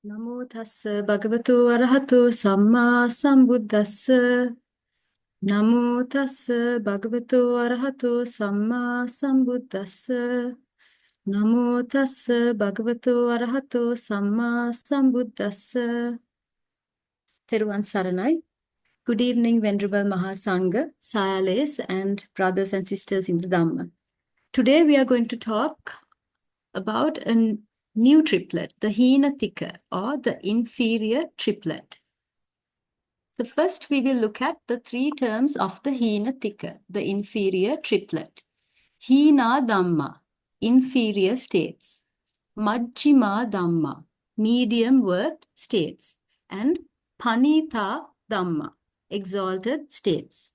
Namo tassa bhagavato arahato samma sambuddhassa. Namo tassa bhagavato arahato samma sambuddhassa. Namo tassa bhagavato arahato samma sambuddhassa. Theruvan Saranai. Good evening, Venerable Mahasangha, Sayales, and brothers and sisters in the Dhamma. Today we are going to talk about a new triplet, the Hīna tika, or the inferior triplet. So first we will look at the three terms of the Hīna tika, the inferior triplet. Hīna Dhamma, inferior states. Majjhimā Dhamma, medium worth states. And Paṇītā Dhamma, exalted states.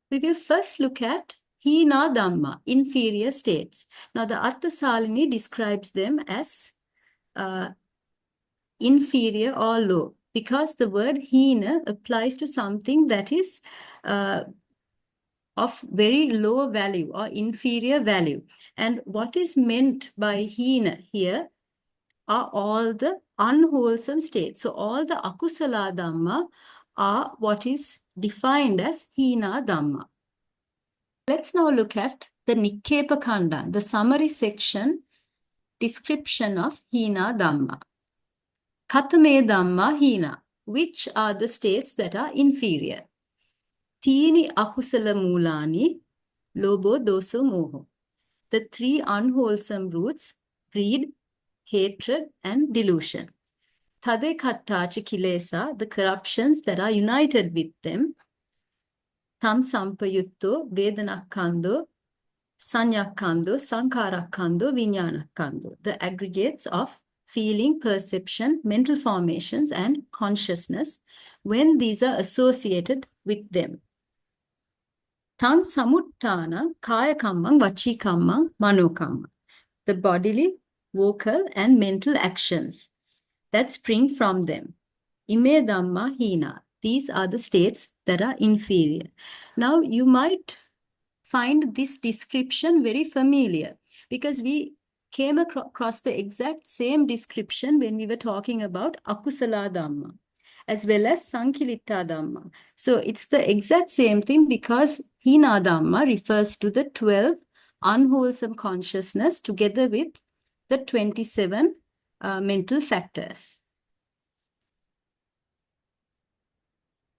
We will first look at Hīna Dhamma, inferior states. Now the Atthasālinī describes them as inferior or low, because the word Hīna applies to something that is of very low value or inferior value. And what is meant by Hīna here are all the unwholesome states. So all the akusala Dhamma are what is defined as Hīna Dhamma. Let's now look at the Nikkepa Khandha, the summary section description of Hīna Dhamma. Katame Dhamma Hīna, which are the states that are inferior? Tini akusala mulani, lobo doso moho. The three unwholesome roots, greed, hatred, and delusion. Tade kattacha kilesa, the corruptions that are united with them. Tam sampayutto, vedanakkhandho, sanyakkhandho, sankarakkhandho, viññānakkhandho. The aggregates of feeling, perception, mental formations, and consciousness when these are associated with them. Tan samuttana, kaya kammang, vachi kammang, mano kammang. The bodily, vocal, and mental actions that spring from them. Ime dhamma hīna. These are the states that are inferior. Now, you might find this description very familiar because we came across the exact same description when we were talking about akusala dhamma as well as sankilitta dhamma. So it's the exact same thing because Hīna dhamma refers to the 12 unwholesome consciousness together with the 27 mental factors.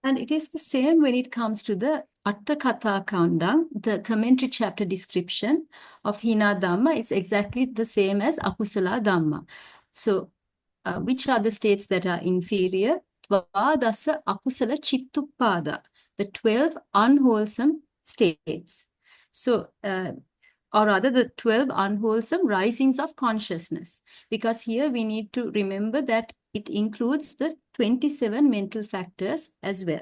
And it is the same when it comes to the Atthakatha Khandha, the commentary chapter description of Hīna Dhamma is exactly the same as Akusala Dhamma. So, which are the states that are inferior? Tvādasa Akusala Chittuppada, the 12 unwholesome states. So, or rather the 12 unwholesome risings of consciousness. Because here we need to remember that it includes the 27 mental factors as well.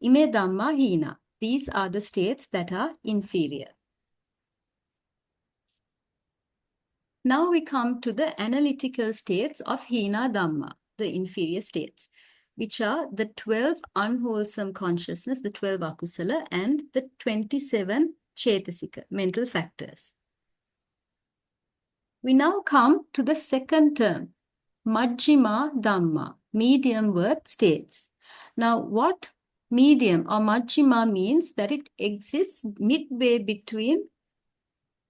Ime dhamma hīna. These are the states that are inferior. Now we come to the analytical states of Hīna Dhamma, the inferior states, which are the 12 unwholesome consciousness, the 12 akusala, and the 27 cetasika, mental factors. We now come to the second term, Majjhimā Dhamma, medium worth states. Now, what medium or Majjhimā means that it exists midway between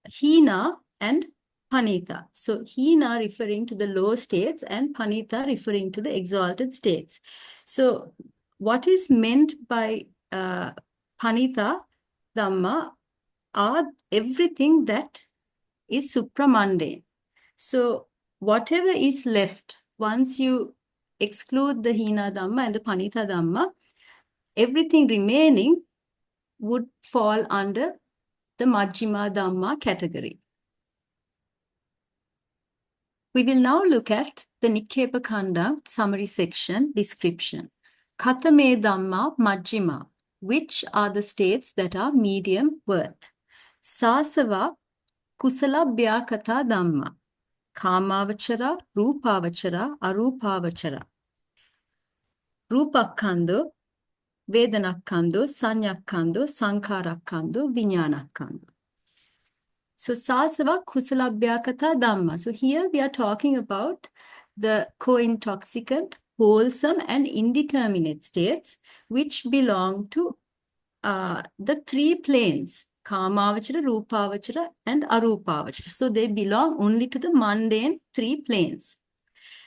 Hīna and Paṇītā. So, Hīna referring to the low states and Paṇītā referring to the exalted states. So, what is meant by Paṇītā Dhamma are everything that is supramundane. So, whatever is left, once you exclude the Hīna Dhamma and the Paṇītā Dhamma, everything remaining would fall under the Majjhimā Dhamma category. We will now look at the Nikkepa Khandha summary section description. Katame Dhamma Majjhimā, which are the states that are medium worth. Sāsava Kusala Bhyakata Dhamma. Kāmāvachara, Rūpāvachara, Arūpāvachara. Rūpakkhandho, Vedanakkhandho, Sanyakkhandho, Sankarakkhandho, Viññānakkhandho. So sāsava kusalabhyakata dhamma. So here we are talking about the co-intoxicant, wholesome and indeterminate states which belong to the three planes, kamavachara, rupavachara and arupavachara. So they belong only to the mundane three planes.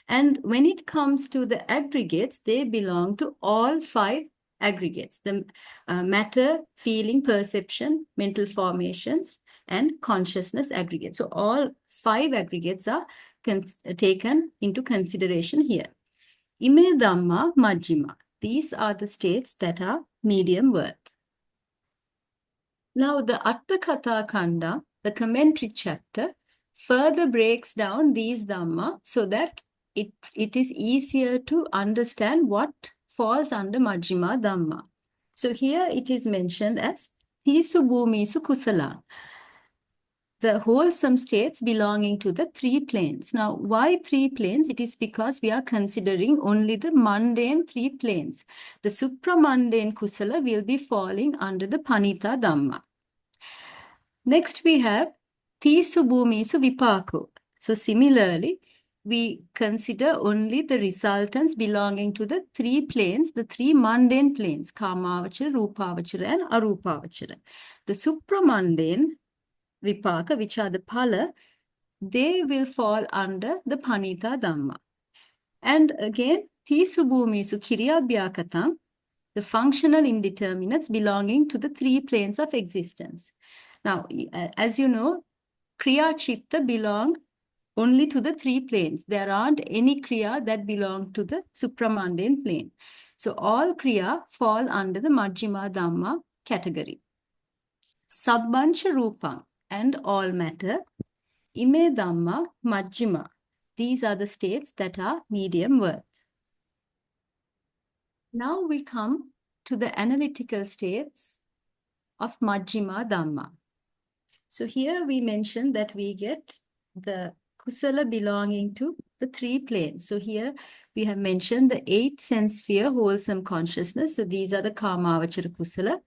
And when it comes to the aggregates, they belong to all five aggregates, the matter, feeling, perception, mental formations, and consciousness aggregates. So all five aggregates are taken into consideration here. Ime Dhamma Majjhimā. These are the states that are medium worth. Now the Atthasālinī, the commentary chapter, further breaks down these Dhamma so that it is easier to understand what falls under Majjhimā Dhamma. So here it is mentioned as Tisu Bhumisu Kusala, the wholesome states belonging to the three planes. Now, why three planes? It is because we are considering only the mundane three planes. The supramundane kusala will be falling under the Paṇītā Dhamma. Next, we have Tisu Bhumisu Vipako. So similarly, we consider only the resultants belonging to the three planes, the three mundane planes, Kamavachara, Rupavachara, and Arupavachara. The supramundane Vipaka, which are the phala, they will fall under the Paṇītā Dhamma. And again, Tisu Bhumisu Kiriyabhyakatam, the functional indeterminates belonging to the three planes of existence. Now, as you know, Kriya Chitta belong only to the three planes. There aren't any Kriya that belong to the supramundane plane. So all Kriya fall under the Majjhimā Dhamma category. Sabbancha Rupam and all matter, Ime Dhamma Majjhimā. These are the states that are medium worth. Now we come to the analytical states of Majjhimā Dhamma. So here we mention that we get the kusala belonging to the three planes. So here we have mentioned the 8 sense sphere wholesome consciousness. So these are the Kamavachara kusala.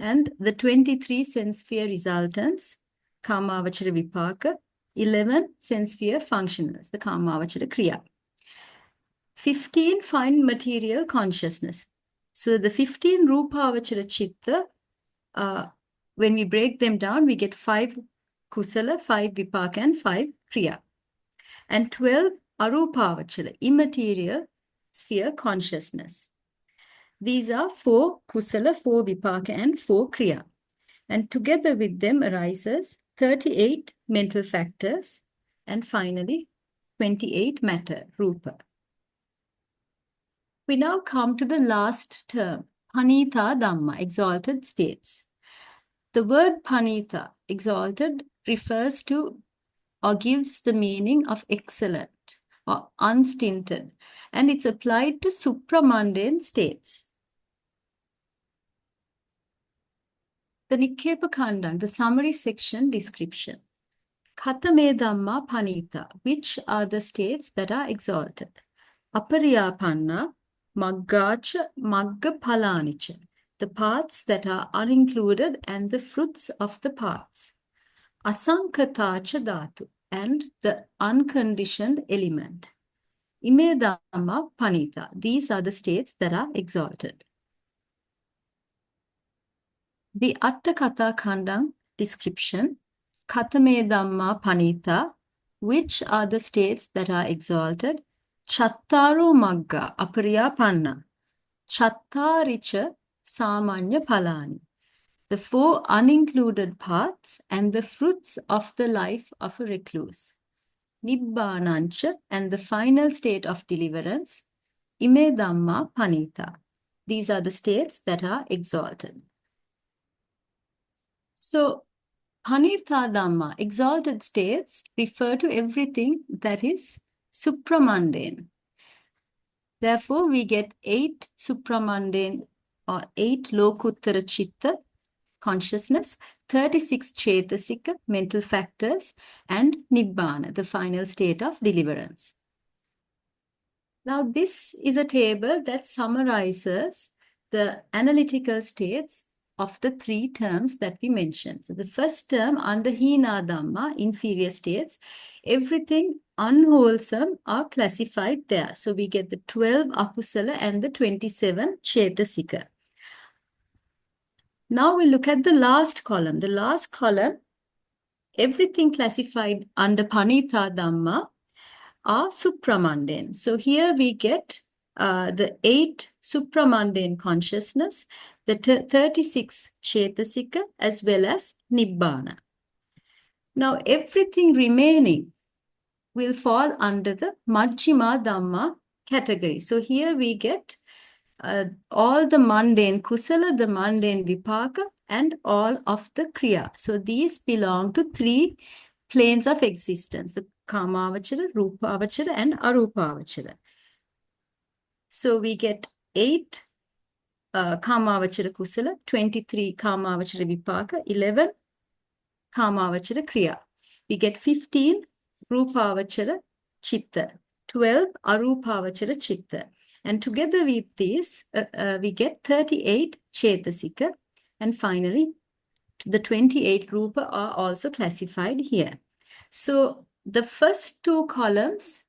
And the 23 sense sphere resultants, Kamavachara Vipaka, 11 sense sphere functionals, the Kamavachara Kriya. 15 fine material consciousness. So the 15 Rupavachara Chitta, when we break them down, we get 5 kusala, 5 vipaka, and 5 kriya. And 12 arupavachara, immaterial sphere consciousness. These are 4 kusala, 4 vipaka, and 4 kriya. And together with them arises 38 mental factors, and finally 28 matter, rupa. We now come to the last term, Paṇītā Dhamma, exalted states. The word Paṇītā, exalted, refers to or gives the meaning of excellent or unstinted, and it's applied to supramundane states. The Nikkepa Khandha, the summary section description. Katame Dhamma Paṇītā, which are the states that are exalted? Apariyapanna, Maggacha, Magga Phalānicha, the paths that are unincluded and the fruits of the paths. Asaṅkhatacha dhātu, and the unconditioned element. Ime Dhamma Paṇītā, these are the states that are exalted. The Atthakatha Khandha description, Katame Dhamma Paṇītā, which are the states that are exalted? Chattaro Magga Apariyapanna, Chattaricha Samanya Phalāni, the 4 unincluded paths and the fruits of the life of a recluse. Nibbānancha, and the final state of deliverance. Ime Dhamma Paṇītā. These are the states that are exalted. So, Paṇītā Dhamma, exalted states, refer to everything that is supramundane. Therefore, we get 8 supramundane or 8 lokuttara chitta consciousness, 36 chetasika mental factors, and nibbana, the final state of deliverance. Now, this is a table that summarizes the analytical states of the three terms that we mentioned. So the first term under Hīnā Dhamma, inferior states, everything unwholesome are classified there. So we get the 12 akusala and the 27 cetasika. Now we look at the last column. The last column, everything classified under Paṇītā Dhamma are supramundane. So here we get the 8 supramundane consciousness, the 36 cetasika, as well as nibbana. Now everything remaining will fall under the Majjhimā Dhamma category. So here we get all the mundane kusala, the mundane vipaka, and all of the kriya. So these belong to 3 planes of existence, the Kāmāvachara, Rūpāvachara, and Arūpāvachara. So we get 8 Kāmāvachara kusala, 23 Kāmāvachara vipaka, 11 Kāmāvachara kriya. We get 15 Rūpāvachara chitta, 12 Arūpāvachara chitta. And together with these, we get 38 cetasika. And finally, the 28 rupa are also classified here. So the first 2 columns,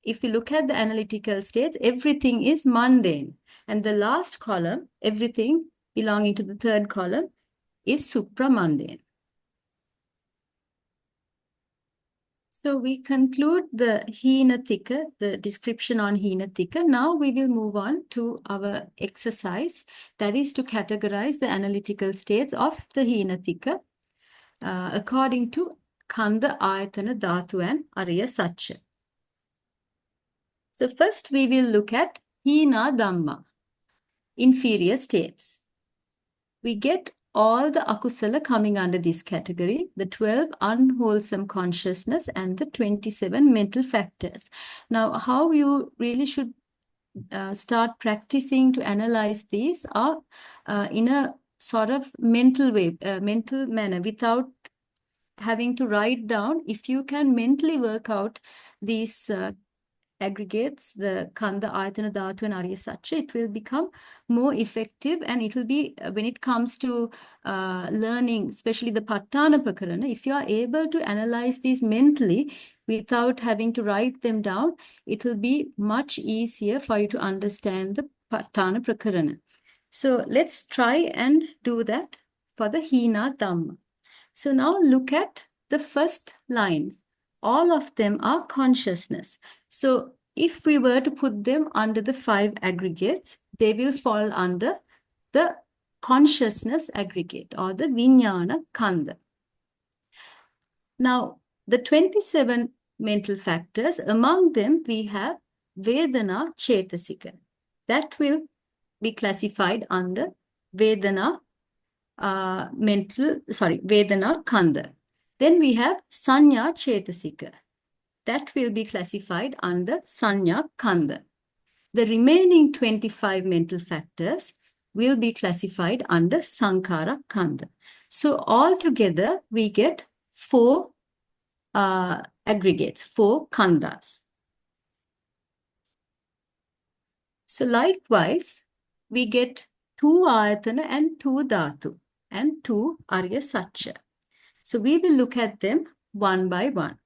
if you look at the analytical states, everything is mundane. And the last column, everything belonging to the third column, is supramundane. So we conclude the Hīna tika, the description on Hīna tika. Now we will move on to our exercise, that is to categorize the analytical states of the Hīna tika according to khandha, āyatana, dhātu, and ariya sacca. So first we will look at Hīnā Dhamma, inferior states. We get all the akusala coming under this category, the 12 unwholesome consciousness and the 27 mental factors. Now, how you really should start practicing to analyze these are in a sort of mental way, mental manner, without having to write down. If you can mentally work out these aggregates, the khandha, āyatana, dhātu, and ariya sacca, it will become more effective, and it will be, when it comes to learning, especially the pakaraṇa, if you are able to analyze these mentally without having to write them down, it will be much easier for you to understand the pakaraṇa. So let's try and do that for the Hīnā Dhamma. So now look at the first line. All of them are consciousness. So if we were to put them under the 5 aggregates, they will fall under the consciousness aggregate or the viññāna khandha. Now, the 27 mental factors, among them we have Vedana Cetasika. That will be classified under Vedana Vedana khandha. Then we have Saññā Cetasika. That will be classified under Saññā khandha. The remaining 25 mental factors will be classified under Sankhara khandha. So altogether, we get 4 aggregates, 4 khandhas. So likewise, we get 2 āyatana and 2 dhātu and 2 ariya sacca. So we will look at them one by one.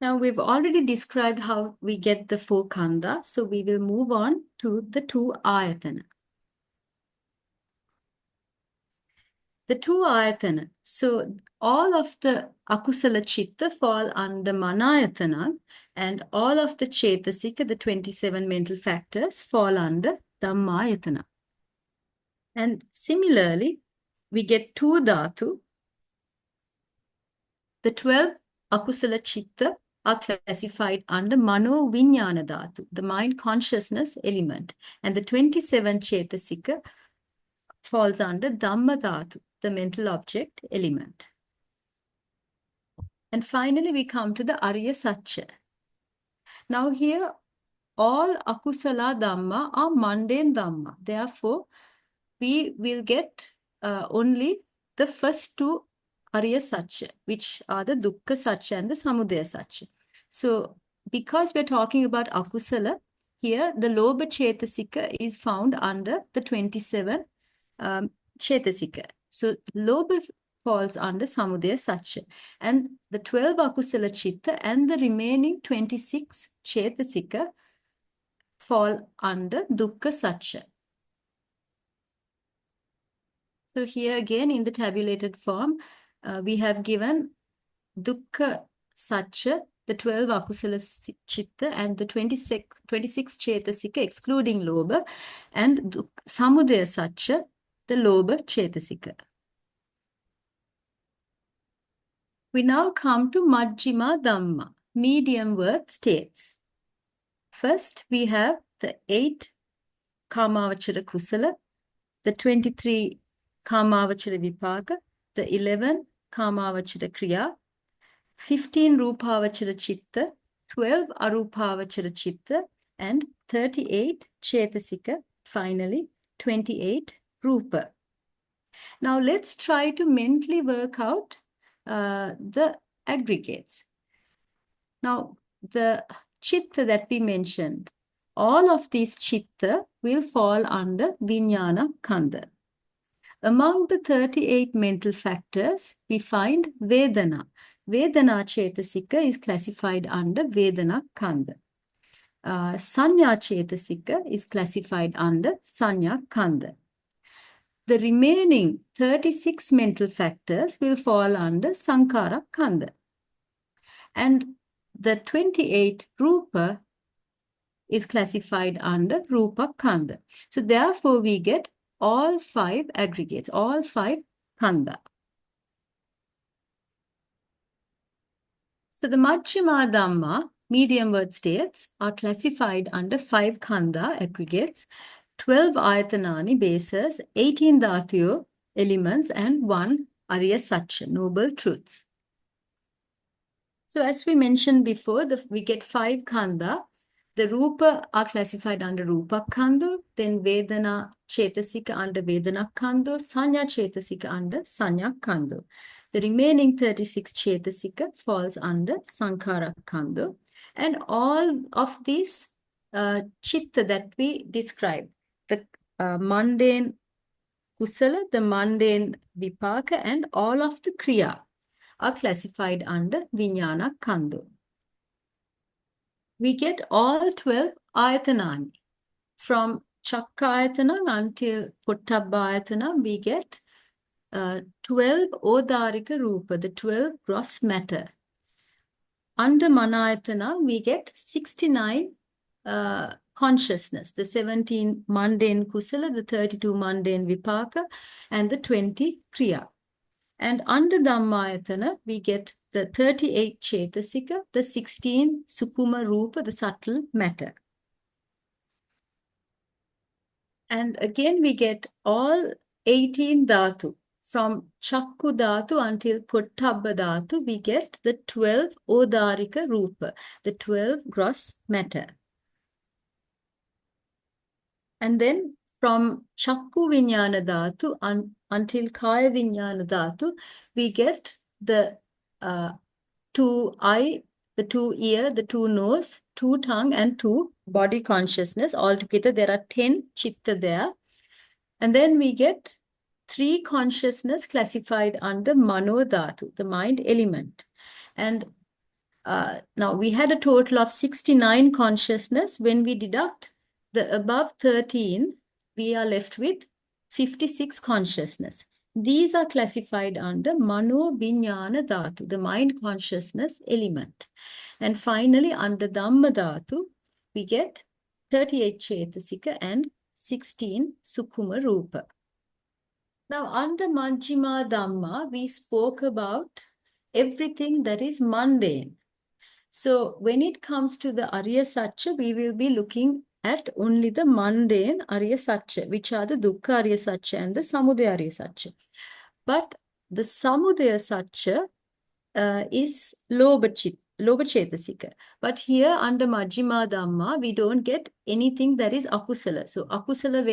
Now we've already described how we get the 4 khandha. So we will move on to the 2 āyatana. The 2 āyatana. So all of the akusala chitta fall under manayatana, and all of the cetasika, the 27 mental factors, fall under dhammayatana. And similarly, we get 2 dhātu. The 12 akusala chitta are classified under mano viññāna dhātu, the mind consciousness element. And the 27 cetasika falls under dhamma dhātu, the mental object element. And finally, we come to the ariya sacca. Now here, all akusala dhamma are mundane dhamma. Therefore, we will get only the first 2 ariya sacca, which are the dukkha sacca and the samudaya sacca. So, because we're talking about akusala, here the lobha cetasika is found under the 27 Cetasika. So Lobha falls under Samudaya Sacca. And the 12 Akusala Chitta and the remaining 26 Cetasika fall under Dukkha Sacca. So here again in the tabulated form, we have given Dukkha Sacca, the 12 Akusala Chitta and the 26 Cetasika excluding Lobha, and Samudaya Sacca, the Lobha Cetasika. We now come to Majjhimā Dhamma, medium worth states. First, we have the 8 Kāmāvachara Kusala, the 23 Kāmāvachara Vipāka, the 11 Kāmāvachara Kriya, 15 Rūpāvachara Chitta, 12 Arūpāvachara Chitta, and 38 Cetasika, finally 28 Rupa. Now let's try to mentally work out the aggregates. Now, the chitta that we mentioned, all of these chitta will fall under Vijnana Khandha. Among the 38 mental factors, we find Vedana. Vedana Cetasika is classified under Vedana Khandha. Sanya Cetasika is classified under Sanya Khandha. The remaining 36 mental factors will fall under Sankhara Khandha. And the 28 Rupa is classified under Rupa Khandha. So therefore we get all 5 aggregates, all 5 Khandha. So the Majjhimā Dhamma, medium word states, are classified under 5 Khandha aggregates, 12 āyatanāni bases, 18 dhātu elements, and 1 ariya sacca, noble truths. So as we mentioned before, we get 5 Khandha. The Rupa are classified under Rupa Khandha, then Vedana Cetasika under Vedana Khandha, Sanya Cetasika under Sanya Khandha. The remaining 36 Cetasika falls under Sankhara Khandha. And all of these chitta that we described, the mundane kusala, the mundane vipaka, and all of the kriya are classified under Vijnana Khandha. We get all 12 āyatanāni. From Cakkāyatana until Pottabhāyatana, we get 12 Odarika Rupa, the 12 gross matter. Under Manāyatana, we get 69 consciousness, the 17 mundane kusala, the 32 mundane vipaka, and the 20 kriya. And under Dhammayatana, we get the 38 Cetasika, the 16 Sukuma Rupa, the subtle matter. And again, we get all 18 dhātu. From Chakku dhātu until Pottabha dhātu, we get the 12 Odarika Rupa, the 12 gross matter. And then from Chakku Vijnana dhātu until Kaya Vijnana dhātu, we get the 2 eye, the 2 ear, the 2 nose, 2 tongue, and 2 body consciousness. Altogether, there are 10 chitta there. And then we get 3 consciousness classified under Mano dhātu, the mind element. And now we had a total of 69 consciousness. When we deduct the above 13, we are left with 56 consciousness. These are classified under Mano Vijnana dhātu, the mind consciousness element. And finally, under Dhamma dhātu, we get 38 Cetasika and 16 Sukuma Rupa. Now, under Majjhimā Dhamma, we spoke about everything that is mundane. So, when it comes to the ariya sacca, we will be looking at only the mundane ariya sacca, which are the dukkha ariya sacca and the samudaya ariya sacca. But the samudaya sacca is lobha cetasika. But here under Majjhimā Dhamma, we don't get anything that is akusala. So akusala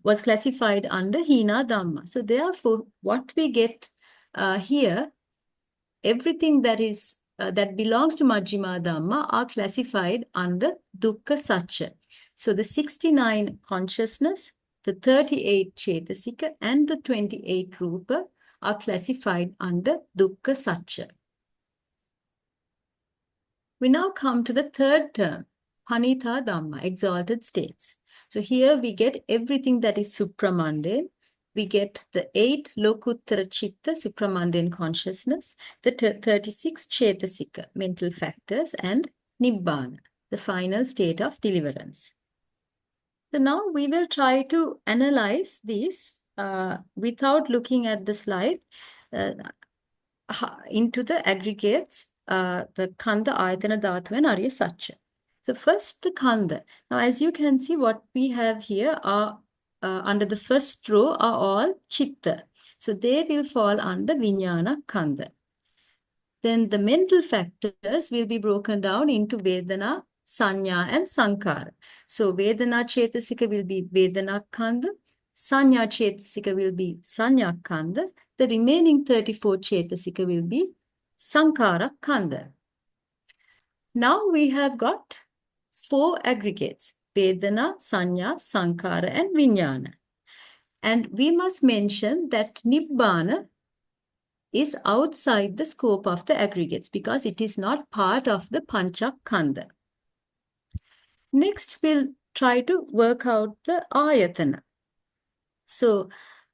was classified under Hīnā Dhamma. So therefore, what we get here, everything that is that belongs to Majjhimā Dhamma are classified under dukkha sacca. So the 69 consciousness the 38 Cetasika and the 28 Rupa are classified under Dukkha Sacca. We now come to the third term, Paṇītā Dhamma, exalted states. So here we get everything that is supramundane. We get the 8 Lokuttara Chitta, supramundane consciousness, the 36 Cetasika, mental factors, and Nibbana, the final state of deliverance. So now we will try to analyze these without looking at the slide into the aggregates, the khandha, āyatana, dhātu, and ariya sacca. So first the khandha. Now as you can see, what we have here are under the first row are all chitta. So they will fall under vijnana khandha. Then the mental factors will be broken down into Vedana, Sanya, and Sankara. So Vedana Cetasika will be Vedana Khandha, Sanya Cetasika will be Sanya Khandha, the remaining 34 Cetasika will be Sankara Khandha. Now we have got 4 aggregates, Vedana, Sanya, Sankara, and Vijnana. And we must mention that Nibbana is outside the scope of the aggregates because it is not part of the Pancha Khandha. Next, we'll try to work out the āyatana. So,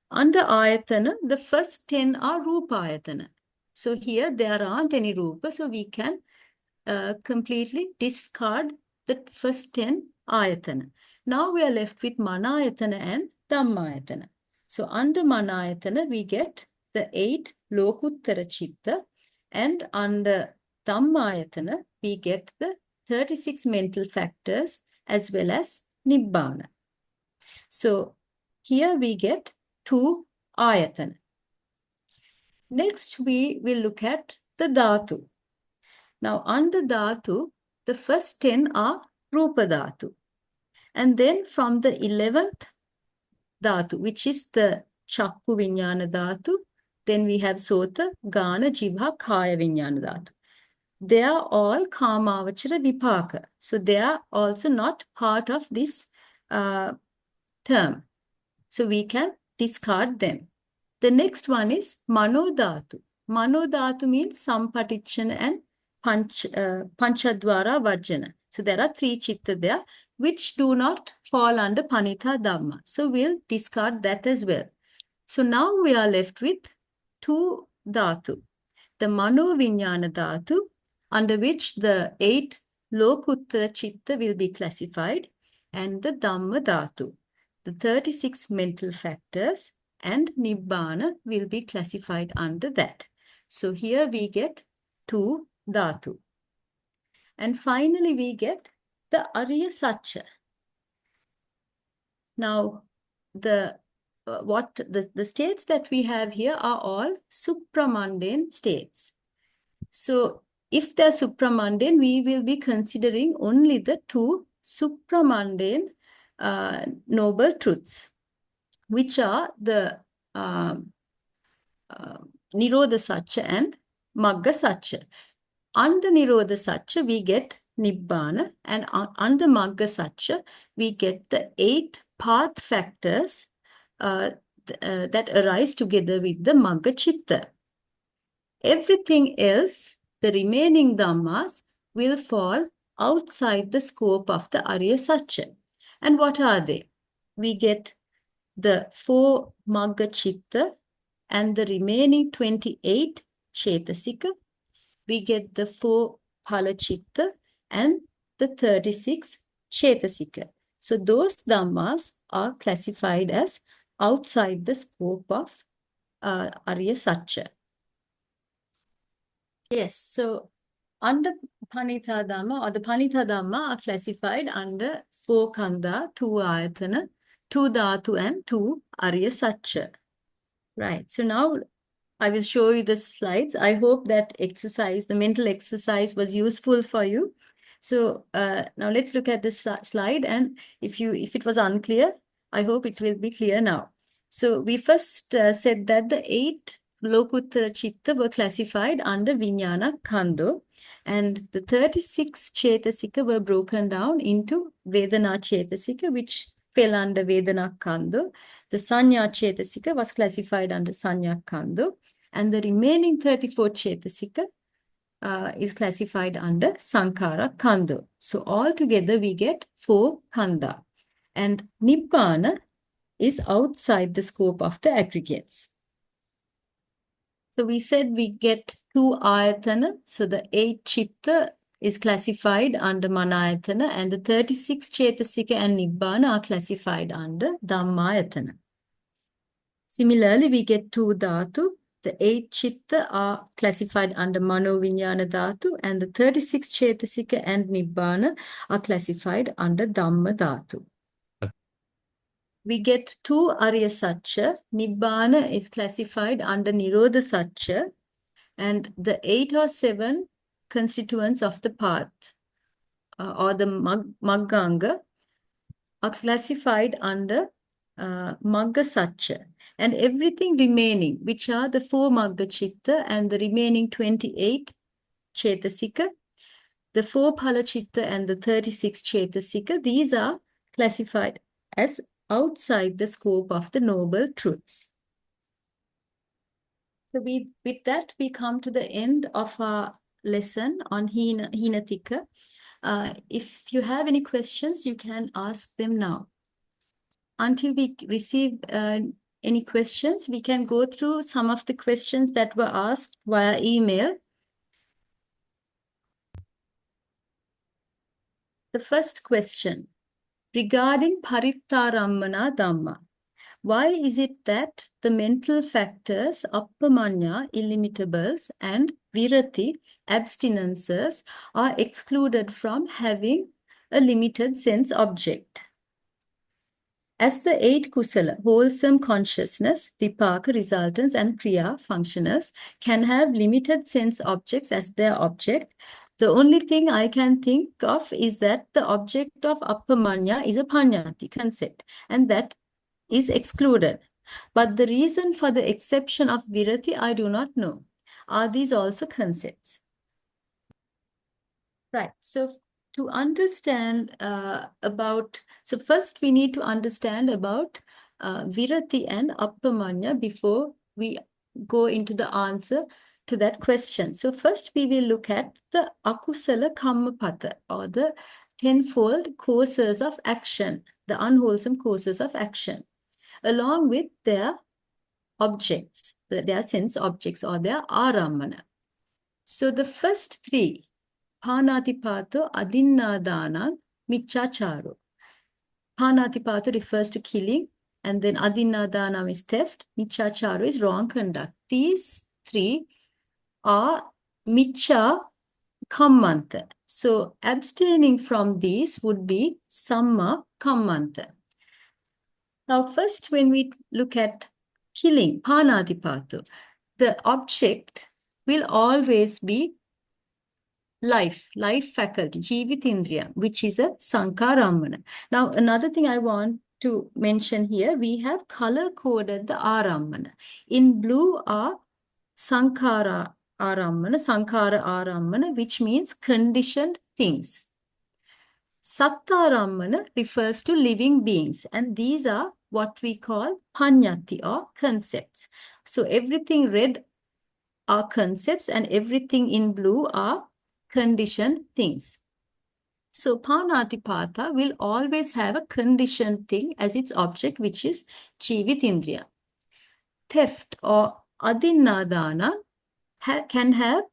under āyatana, the first 10 are Rupa āyatana. So, here there aren't any Rupa, so we can completely discard the first 10 āyatana. Now, we are left with Manāyatana and Dhammayatana. So, under Manāyatana, we get the 8 Lokuttara Chitta, and under Dhammayatana, we get the 36 mental factors as well as Nibbana. So here we get 2 āyatana. Next we will look at the dhātu. Now under dhātu, the first 10 are Rupa dhātu. And then from the 11th dhātu, which is the Chakku Vijnana dhātu, then we have Sota, Gana, Jivha, Kaya Vijnana dhātu. They are all Kāmāvachara Vipāka. So they are also not part of this term. So we can discard them. The next one is Mano dhātu. Mano dhātu means Sampatichana and Panchadvara Vajjana. So there are 3 chitta there which do not fall under Paṇītā Dhamma. So we'll discard that as well. So now we are left with 2 dhātu. The Mano Vijnana dhātu, under which the 8 Lokuttara Chitta will be classified, and the Dhamma dhātu, the 36 mental factors, and Nibbana will be classified under that. So here we get 2 dhātu. And finally we get the ariya sacca. Now the states that we have here are all supramundane states. So if they're supramundane, we will be considering only the 2 supramundane noble truths, which are the Nirodha Sacca and Magga Sacca. Under Nirodha Sacca, we get Nibbana, and under Magga Sacca, we get the 8 path factors that arise together with the Magga Chitta. Everything else, the remaining Dhammas, will fall outside the scope of the ariya sacca. And what are they? We get the 4 Magga Chitta and the remaining 28 Cetasika. We get the 4 Phala Chitta and the 36 Cetasika. So those Dhammas are classified as outside the scope of ariya sacca. Yes, so under Paṇītā Dhamma, or the Paṇītā Dhamma are classified under 4 khandha, 2 āyatana, 2 dhātu, and 2 ariya sacca. Right, so now I will show you the slides. I hope that exercise, the mental exercise, was useful for you. So now let's look at this slide, and if it was unclear, I hope it will be clear now. So we first said that the 8 Lokuttara Chitta were classified under Vijnana Khandha, and the 36 Cetasika were broken down into Vedana Cetasika, which fell under Vedana Khandha. The Sanya Chetasika was classified under Sanya Khandha. And the remaining 34 Chetasika is classified under Sankhara Khandha. So altogether we get 4 Khandha. And Nibbana is outside the scope of the aggregates. So we said we get 2 āyatana. So the 8 chitta is classified under manayatana, and the 36 chetasika and nibbana are classified under dhammayatana. Similarly, we get 2 dhātu. The 8 chitta are classified under mano vijñāna dhātu, and the 36 chetasika and nibbana are classified under dhamma dhātu. We get 2 ariya sacca. Nibbana is classified under nirodha sacca, and the 8 or 7 constituents of the path or the magganga are classified under magga sacca. And everything remaining, which are the 4 magga chitta and the remaining 28 chetasika, the 4 phala chitta and the 36 chetasika, these are classified as outside the scope of the noble truths. So with that, we come to the end of our lesson on Hīna tika. If you have any questions, you can ask them now. Until we receive any questions, we can go through some of the questions that were asked via email. The first question, regarding paritarammana dhamma. Why is it that the mental factors, appamanya, illimitables, and virati, abstinences, are excluded from having a limited sense object? As the 8 kusala, wholesome consciousness, vipaka, resultants, and kriya, functioners, can have limited sense objects as their object, the only thing I can think of is that the object of appamanya is a paññāti concept, and that is excluded. But the reason for the exception of virati, I do not know. Are these also concepts? Right. So to understand so first we need to understand about virati and appamanya before we go into the answer to that question. So first we will look at the akusala kammapatha, or the 10-fold causes of action, the unwholesome causes of action, along with their objects, their sense objects, or their arammana. So the first 3, pāṇātipato, adinnādāna, micchāchāro. Pāṇātipato refers to killing, and then adinnādāna is theft, micchāchāro is wrong conduct. These 3 are miccha kammanta. So abstaining from these would be samma kammanta. Now, first, when we look at killing, pāṇātipato, the object will always be life faculty, jivitindriya, which is a sankharammana. Now, another thing I want to mention here, we have color-coded the arammana. In blue are sankhara arammana, which means conditioned things. Sattarammana refers to living beings, and these are what we call paññāti, or concepts. So everything red are concepts, and everything in blue are conditioned things. So pāṇātipāta will always have a conditioned thing as its object, which is jivitindriya. Theft or adinnādāna can have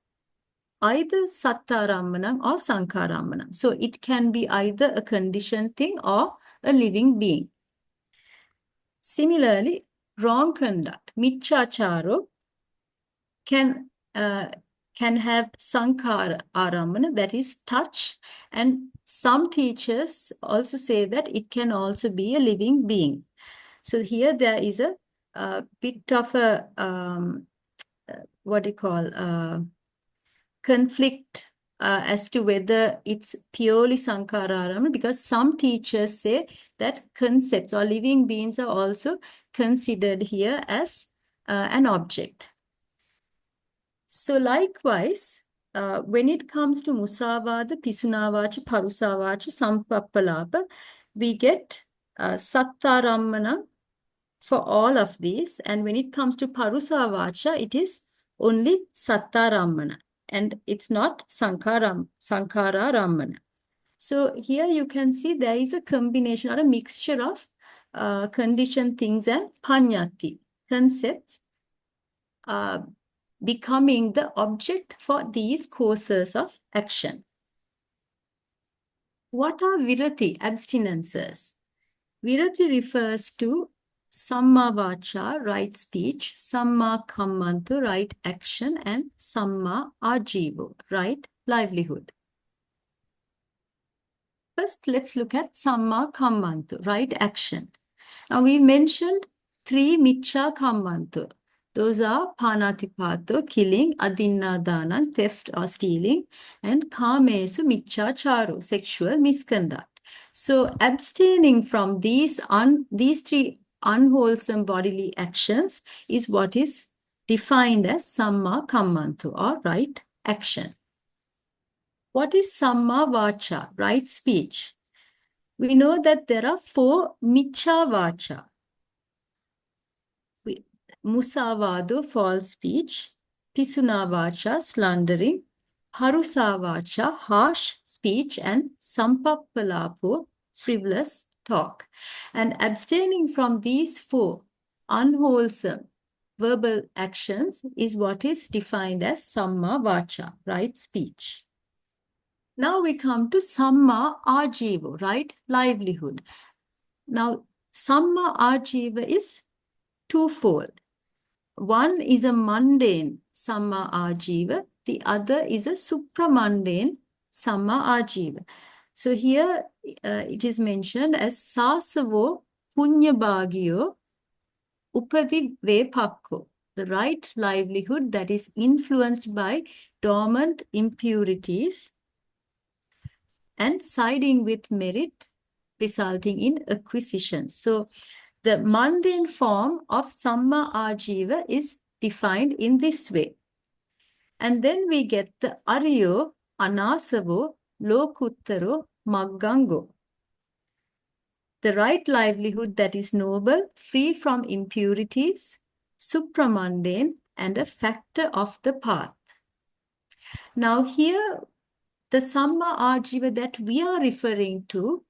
either sattarammana or sankharammana. So it can be either a conditioned thing or a living being. Similarly, wrong conduct, micchāchāro, can have sankhara arammana, that is touch, and some teachers also say that it can also be a living being. So here there is a bit of a conflict as to whether it's purely sankhara arammana, because some teachers say that concepts or living beings are also considered here as an object. So likewise, when it comes to musāvāda, pisunāvāca, parusāvāca, sampappalāpa, we get sattarammana for all of these. And when it comes to parusa vacha, it is only sattarammana. And it's not sankara rammana. So here you can see there is a combination or a mixture of conditioned things and panyati concepts becoming the object for these courses of action. What are virati, abstinences? Virati refers to samma vacha, right speech, samma kammantu, right action, and samma ajivo, right livelihood. First, let's look at samma kammantu, right action. Now, we mentioned 3 miccha kammantu. Those are panatipato, killing, adinnādāna, theft or stealing, and kāmesu micchāchāro, sexual misconduct. So, abstaining from these 3 unwholesome bodily actions is what is defined as samma kammantu, or right action. What is samma vacha, right speech? We know that there are 4 miccha vacha. Musavado, false speech, pisuna vacha, slandering, harusa vacha, harsh speech, and sampappalapo, frivolous talk. And abstaining from these 4 unwholesome verbal actions is what is defined as samma vacha, right speech. Now we come to samma ajiva, right livelihood. Now, samma ajiva is twofold. One is a mundane samma ajiva, the other is a supramundane samma ajiva. So here it is mentioned as sāsavo punyabhagyo upadi vepakko, the right livelihood that is influenced by dormant impurities and siding with merit, resulting in acquisition. So the mundane form of samma ajiva is defined in this way. And then we get the ariyo, anasavo, lokuttaro, maggango. The right livelihood that is noble, free from impurities, supramundane, and a factor of the path. Now here, the samma ajiva that we are referring to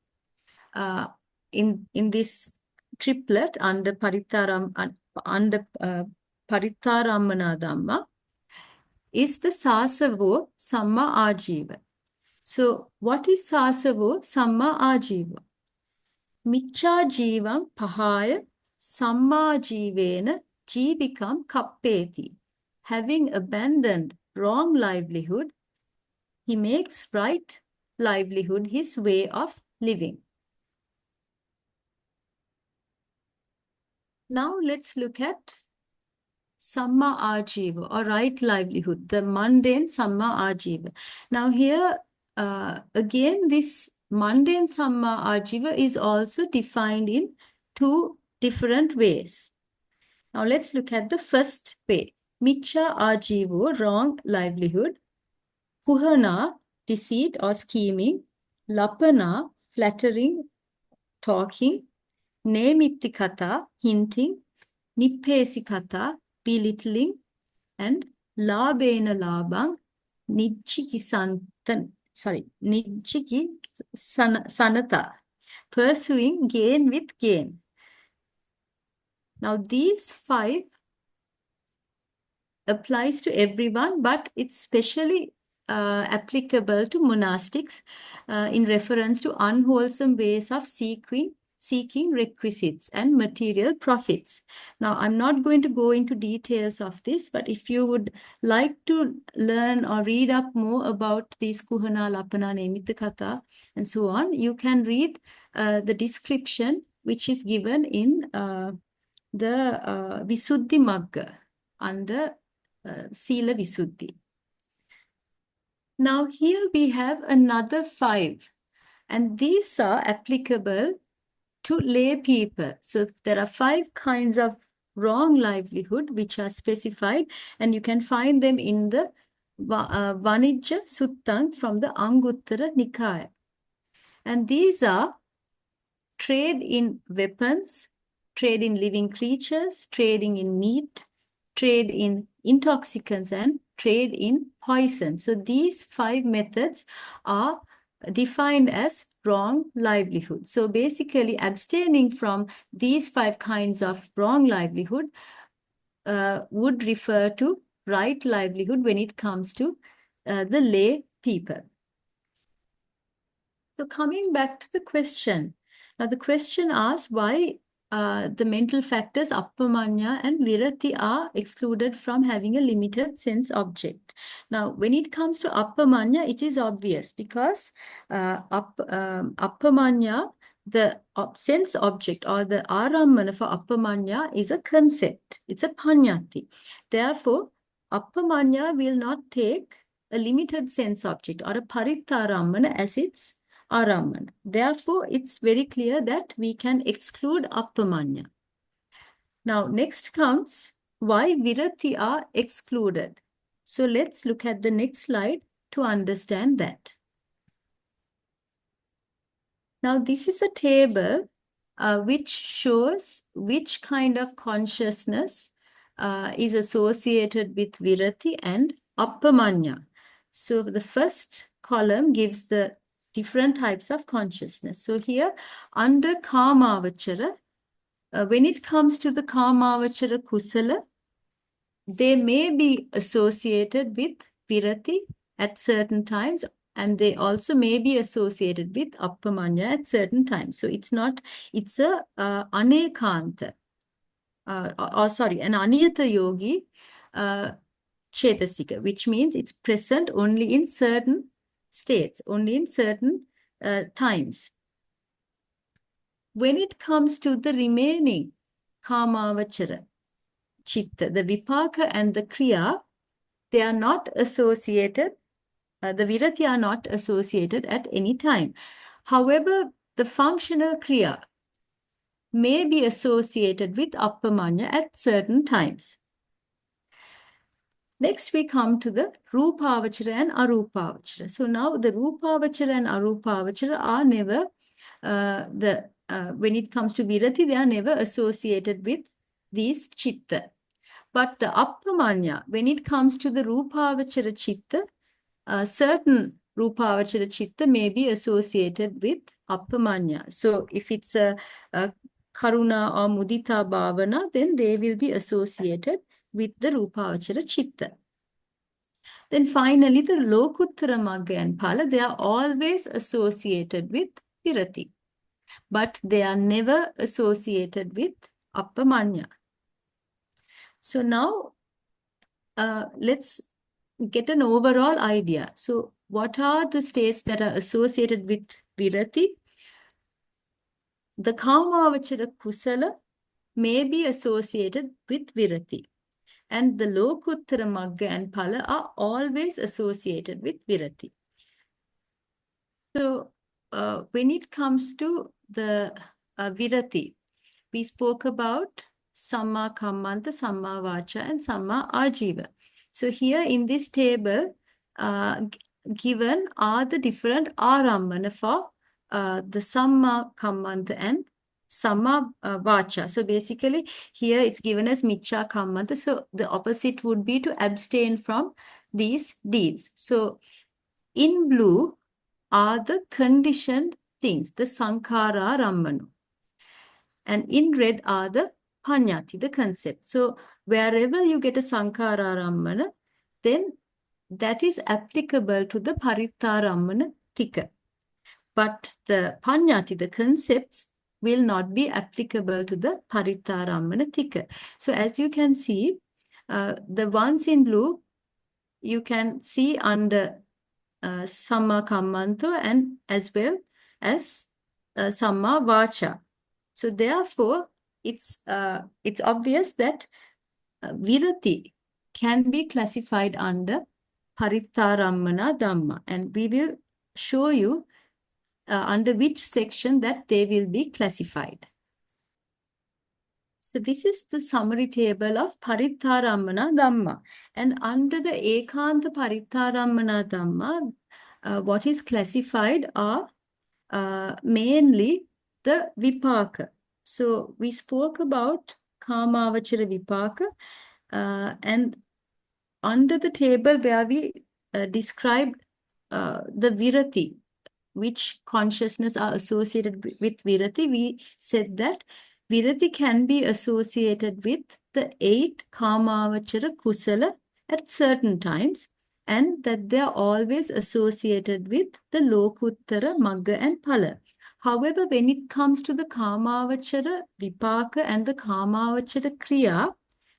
in this triplet under Paritarammana Dhamma is the sāsavo samma ajiva. So what is sāsavo samma ajiva? Miccha jivam pahaya samma jivena jīvikam kappeti. Having abandoned wrong livelihood, he makes right livelihood his way of living. Now let's look at samma ajiva, or right livelihood, the mundane samma ajiva. Now here again, this mundane samma ajiva is also defined in 2 different ways. Now let's look at the first way. Miccha ajivo, wrong livelihood. Kuhana, deceit or scheming. Lapana, flattering, talking. Nemittikata, hinting. Nippesikata, belittling. And labena labang, sanata, pursuing gain with gain. Now these 5 applies to everyone, but it's specially applicable to monastics in reference to unwholesome ways of seeking requisites and material profits. Now, I'm not going to go into details of this, but if you would like to learn or read up more about these kuhana, lapana, nemittikata, and so on, you can read the description which is given in the Visuddhi Magga under Sila Visuddhi. Now here we have another 5, and these are applicable to lay people. So there are 5 kinds of wrong livelihood which are specified, and you can find them in the Vanijja Suttāṃ from the Anguttara Nikāya. And these are trade in weapons, trade in living creatures, trading in meat, trade in intoxicants, and trade in poison. So these 5 methods are defined as wrong livelihood. So basically abstaining from these 5 kinds of wrong livelihood would refer to right livelihood when it comes to the lay people. So coming back to the question. Now the question asks why the mental factors appamanya and virati are excluded from having a limited sense object. Now when it comes to appamanya, it is obvious because appamanya, the sense object or the ārammana for appamanya is a concept. It's a paññati. Therefore, appamanya will not take a limited sense object or a parittarammana as its ārammana. Therefore, it's very clear that we can exclude appamanya. Now, next comes why virati are excluded. So let's look at the next slide to understand that. Now, this is a table which shows which kind of consciousness is associated with virati and appamanya. So the first column gives the different types of consciousness. So here under kāmāvachara, when it comes to the kāmāvachara kusala, they may be associated with virati at certain times, and they also may be associated with appamanya at certain times. So it's a anekanta, an aniyata yogi chetasika, which means it's present only in certain states, only in certain times. When it comes to the remaining kāmāvachara chitta, the vipaka and the kriya, they are not associated, the virati are not associated at any time. However, the functional kriya may be associated with appamanya at certain times. Next, we come to the rūpāvachara and arūpāvachara. So now the rūpāvachara and arūpāvachara are never, when it comes to virati, they are never associated with these chitta. But the appamanya, when it comes to the rūpāvachara chitta, certain rūpāvachara chitta may be associated with appamanya. So if it's a karuna or mudita bhavana, then they will be associated with the rūpāvachara chitta. Then finally, the lokuttara magga and phala, they are always associated with virati, but they are never associated with appamanya. So now, let's get an overall idea. So what are the states that are associated with virati? The kāmāvachara kusala may be associated with virati, and the lokuttara magga and phala are always associated with virati. So when it comes to the virati, we spoke about samma kammanta, samma vacha, and samma ajiva. So here in this table, given are the different ārammana for the samma kammanta and samma vacha. So basically here it's given as miccha kammanta. So the opposite would be to abstain from these deeds. So in blue are the conditioned things, the sankhara rammanu. And in red are the paññati, the concept. So wherever you get a sankhara rammana, then that is applicable to the parittarammana tika. But the paññati, the concepts, will not be applicable to the parittarammana tika. So as you can see, the ones in blue, you can see under samma kammanto and as well as samma vacha. So therefore, it's obvious that virati can be classified under parittarammana dhamma, and we will show you under which section that they will be classified. So this is the summary table of parittarammana dhamma, and under the ekanta parittarammana dhamma, what is classified are mainly the vipaka. So we spoke about kamavachara vipaka, and under the table where we described the virati, which consciousness are associated with virati, we said that virati can be associated with the 8 kamavachara kusala at certain times, and that they are always associated with the lokuttara, magga and phala. However, when it comes to the kamavachara vipaka and the kamavachara kriya,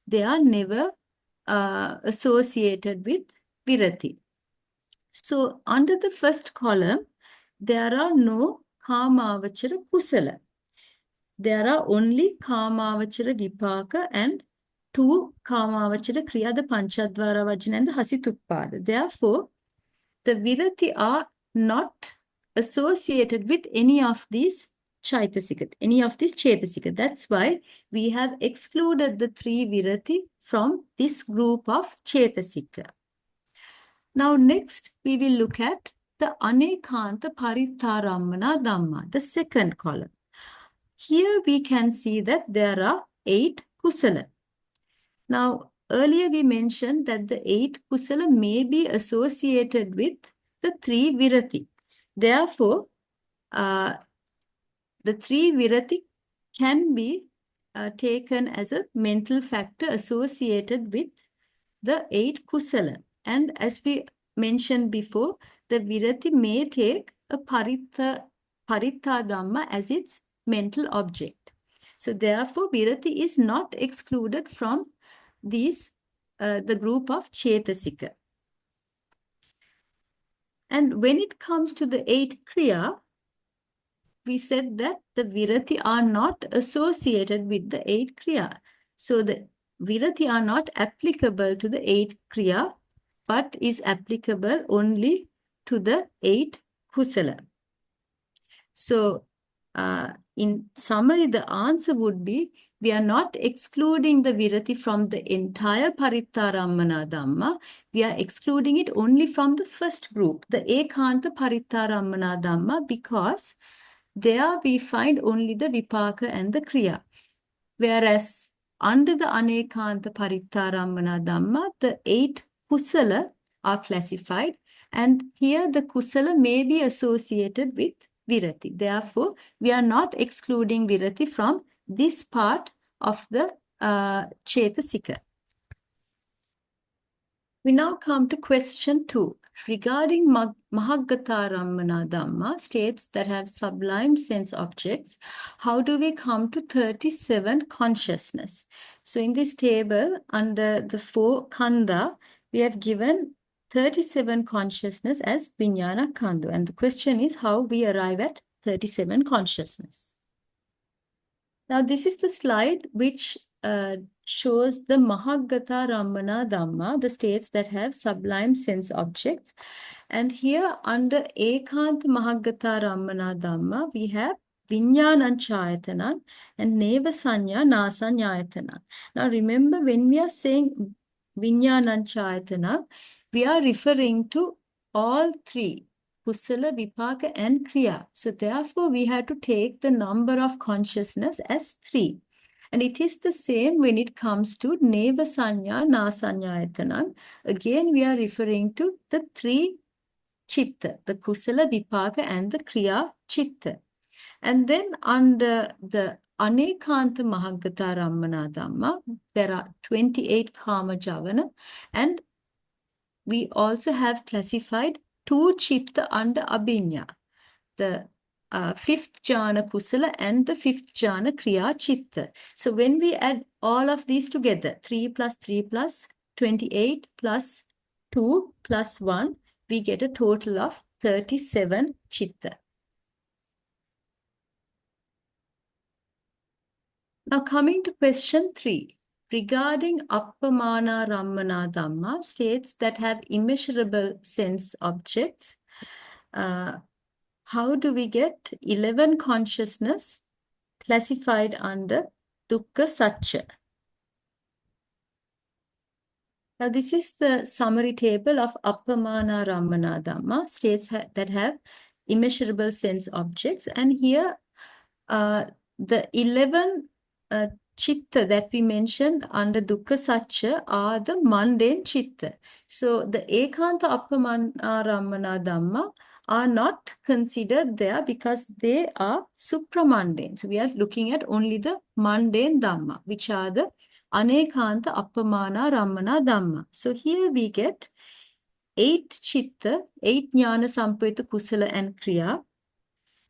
they are never associated with virati. So under the first column, there are no kamavachara kusala. There are only kamavachara vipaka and 2 kamavachara kriya, the panchadvara vajana and the hasituppada. Therefore, the virati are not associated with any of these chaitasika, any of these chetasika. That's why we have excluded the 3 virati from this group of chetasika. Now next we will look at the anekanta paritarammana dhamma, the second column. Here we can see that there are 8 kusala. Now earlier we mentioned that the 8 kusala may be associated with the 3 virati. Therefore, the 3 virati can be taken as a mental factor associated with the 8 kusala. And as we mentioned before, the virati may take a paritha dhamma as its mental object. So therefore, virati is not excluded from these, the group of chetasika. And when it comes to the 8 kriya, we said that the virati are not associated with the 8 kriya. So the virati are not applicable to the 8 kriya, but is applicable only to the 8 kusala. So in summary, the answer would be, we are not excluding the virati from the entire paritarammana dhamma. We are excluding it only from the first group, the ekanta paritarammana dhamma, because there we find only the vipaka and the kriya. Whereas under the anekanta paritarammana dhamma, the 8 kusala are classified, and here the kusala may be associated with virati. Therefore, we are not excluding virati from this part of the chetasika. We now come to question 2. Regarding Mahāggatarammana Dhamma, states that have sublime sense objects, how do we come to 37 consciousness? So in this table, under the 4 khandha, we have given 37 consciousness as vijnana khandha. And the question is how we arrive at 37 consciousness. Now this is the slide which shows the Mahāggatarammana Dhamma, the states that have sublime sense objects. And here under Ekanta Mahāggatarammana Dhamma, we have Vijñānañcāyatana and Neva Sanya Nasaññāyatana. Now remember, when we are saying Vijñānañcāyatana, we are referring to all 3, kusala, vipaka and kriya. So therefore, we have to take the number of consciousness as 3. And it is the same when it comes to neva sanya nasaññāyatana. Again, we are referring to the 3 chitta, the kusala, vipaka and the kriya chitta. And then under the anekanta Mahāggatarammana Dhamma, there are 28 kama javana, and we also have classified 2 chitta under abhiññā, the 5th jhana kusala and the 5th jhana kriya chitta. So when we add all of these together, 3 plus 3 plus 28 plus 2 plus 1, we get a total of 37 chitta. Now coming to question 3. Regarding Appamānā-rammana Dhamma, states that have immeasurable sense objects, how do we get 11 consciousness classified under dukkha sacca? Now this is the summary table of Appamānā-rammana Dhamma, states that have immeasurable sense objects, and here the 11 chitta that we mentioned under dukkha sacca are the mundane chitta. So the ekanta appamana rammana dhamma are not considered there because they are supramundane. So we are looking at only the mundane dhamma, which are the anekanta appamana rammana dhamma. So here we get 8 chitta, 8 jnana sampayita kusala and kriya,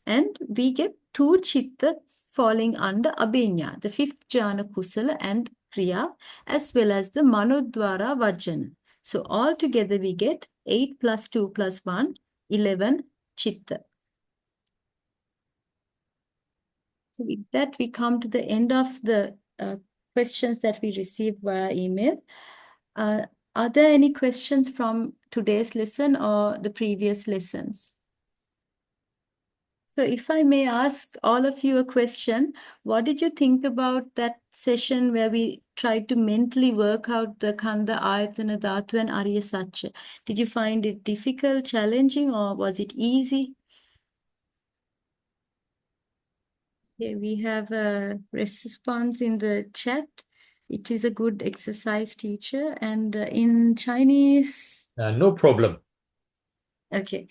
and we get 2 chitta falling under abhiññā, the 5th jhana kusala and kriya, as well as the manodvara vajjana. So altogether we get 8 plus 2 plus 1, 11 chitta. So with that, we come to the end of the questions that we received via email. Are there any questions from today's lesson or the previous lessons? So if I may ask all of you a question, what did you think about that session where we tried to mentally work out the khandha, āyatana, dhātu, and ariya sacca? Did you find it difficult, challenging, or was it easy? Okay, we have a response in the chat. It is a good exercise, teacher. And in Chinese? No problem. Okay.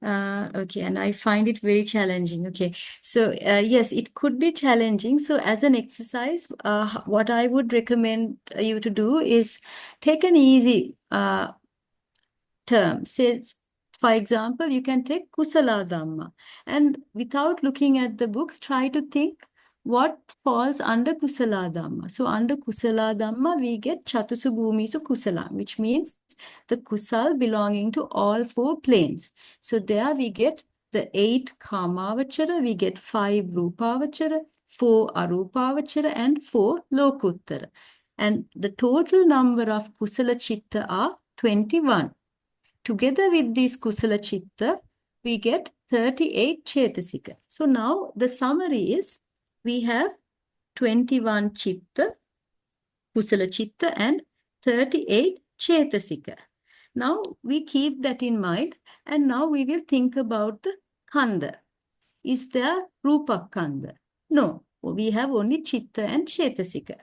Okay, and I find it very challenging. Okay, so yes, it could be challenging. So as an exercise, what I would recommend you to do is take an easy term. Say, for example, you can take kusala dhamma, and without looking at the books, try to think what falls under kusala dhamma. So under kusala dhamma, we get chatusu bhumisu kusala, which means the kusal belonging to all 4 planes. So there we get the 8 kamavachara, we get 5 rupavachara, 4 arupavachara, and 4 lokuttara. And the total number of kusala chitta are 21. Together with these kusala chitta, we get 38 chetasika. So now the summary is, we have 21 chitta, kusala chitta, and 38 chetasika. Now we keep that in mind, and now we will think about the khandha. Is there rupa khandha? No, we have only chitta and chetasika.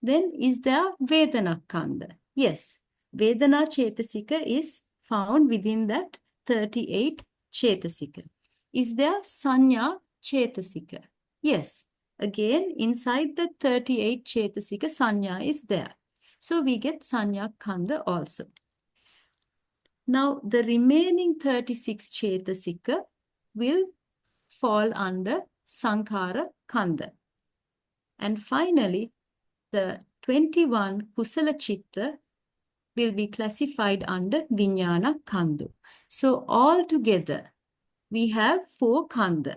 Then is there vedana khandha? Yes, vedana chetasika is found within that 38 chetasika. Is there sanya chetasika? Yes, again inside the 38 chetasika, sanya is there. So we get sanya khandha also. Now the remaining 36 chetasika will fall under sankhara khandha. And finally, the 21 kusala chitta will be classified under vijnana khandha. So altogether, we have 4 khandha.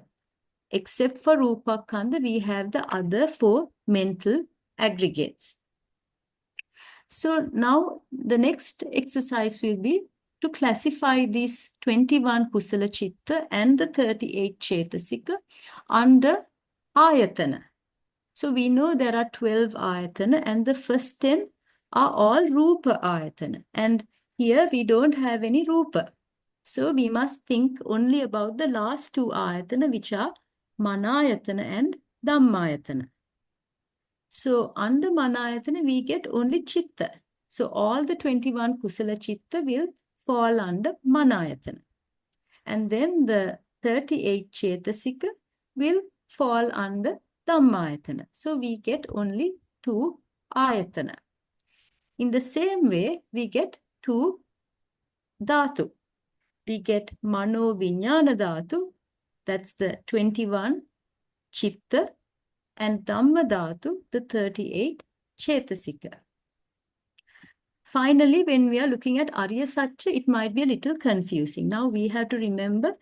Except for rupa khandha, we have the other 4 mental aggregates. So now the next exercise will be to classify these 21 kusala chitta and the 38 chetasika under āyatana. So we know there are 12 āyatana, and the first 10 are all rupa āyatana. And here we don't have any rupa. So we must think only about the last 2 āyatana, which are manāyatana and dhammayatana. So under manāyatana, we get only chitta. So all the 21 kusala chitta will fall under manāyatana. And then the 38 chetasika will fall under dhammayatana. So we get only 2 āyatana. In the same way, we get 2 dhātu. We get mano vijnana dhātu, that's the 21 chitta, and dhamma dhātu, the 38 chetasika. Finally, when we are looking at ariya sacca, it might be a little confusing. Now we have to remember,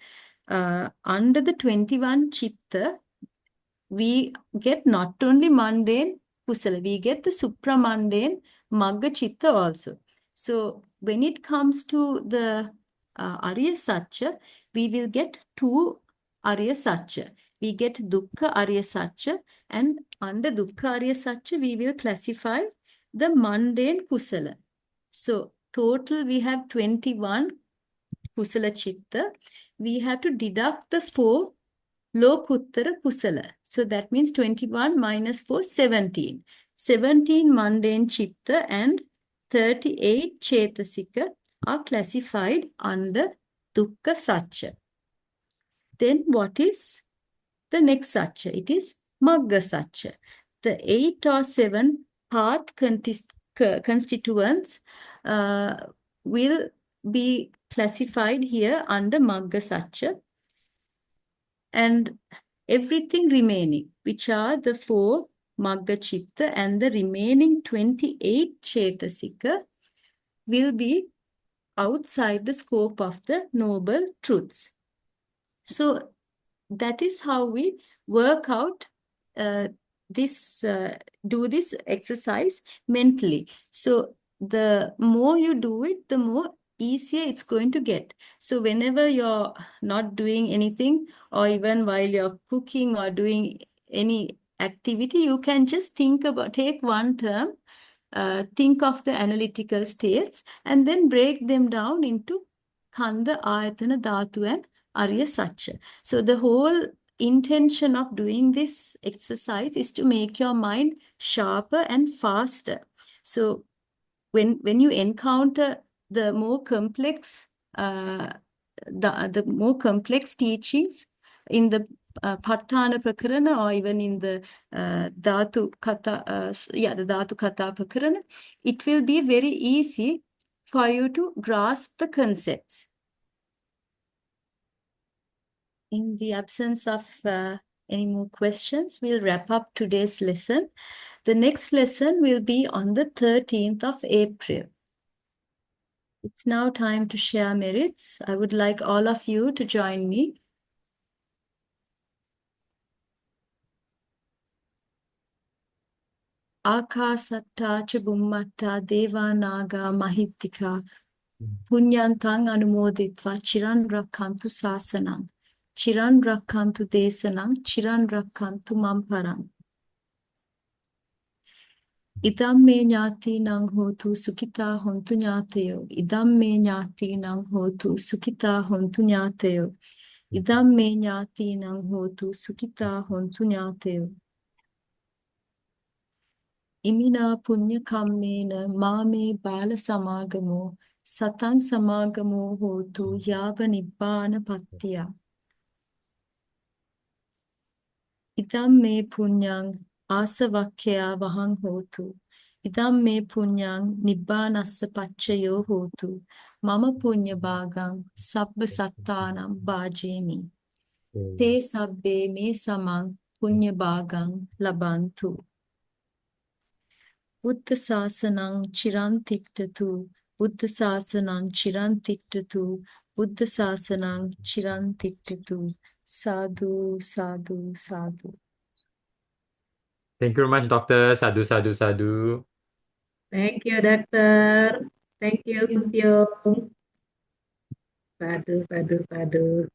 under the 21 chitta, we get not only mundane kusala, we get the supramundane magga chitta also. So when it comes to the ariya sacca, we will get 2 ariya sacca. We get dukkha ariya sacca, and under dukkha ariya sacca, we will classify the mundane kusala. So total we have 21 kusala chitta. We have to deduct the 4 lokuttara kusala. So that means 21 minus 4, 17. 17 mundane chitta and 38 chetasika are classified under dukkha sacca. Then what is the next sacca? It is magga sacca. The 8 or 7 path constituents will be classified here under magga sacca. And everything remaining, which are the 4 magga chitta and the remaining 28 chetasika, will be outside the scope of the noble truths. So that is how we work out do this exercise mentally. So the more you do it, the more easier it's going to get. So whenever you're not doing anything, or even while you're cooking or doing any activity, you can just take one term, think of the analytical states, and then break them down into khandha, āyatana, dhātu, and ariya sacca. So the whole intention of doing this exercise is to make your mind sharper and faster. So when you encounter the more complex the more complex teachings in the Patthana Prakarana, or even in the Dhātu Katha, the Dhātu Katha Prakarana, it will be very easy for you to grasp the concepts. In the absence of any more questions, we'll wrap up today's lesson. The next lesson will be on the 13th of April. It's now time to share merits. I would like all of you to join me. Ākāsattā ca bummattā devā nāgā mahittika puññāntang anumoditva chiran rakkantu sāsanam chiran rakkantu desanam chiran rakkantu mamparam. Idam me ñāti nang hotu sukita hontu ñāteo. Idam me ñāti nang hotu sukita hontu ñāteo. Idam me ñāti nang hotu sukita hontu ñāteo. Imina punya kammena mame bala samagamo satan samagamo hotu yava nibbana pattiya. Idam me punyang asavakkaya vahang hotu. Idam me punyang nibbanassa paccayo hotu. Mama punya bhagang sabba sattanam bhajemi. Te sabbe me samang punya bhagang labantu. Buddha Sāsanang Chiran Tiktatu, Buddha Sāsanang Chiran Tiktatu, Buddha Sāsanang Chiran Tiktatu. Sadhu, sadhu, sadhu. Thank you very much, Doctor. Sadhu, sadhu, sadhu. Thank you, Doctor. Thank you, Susyo. Sadhu, sadhu, sadhu.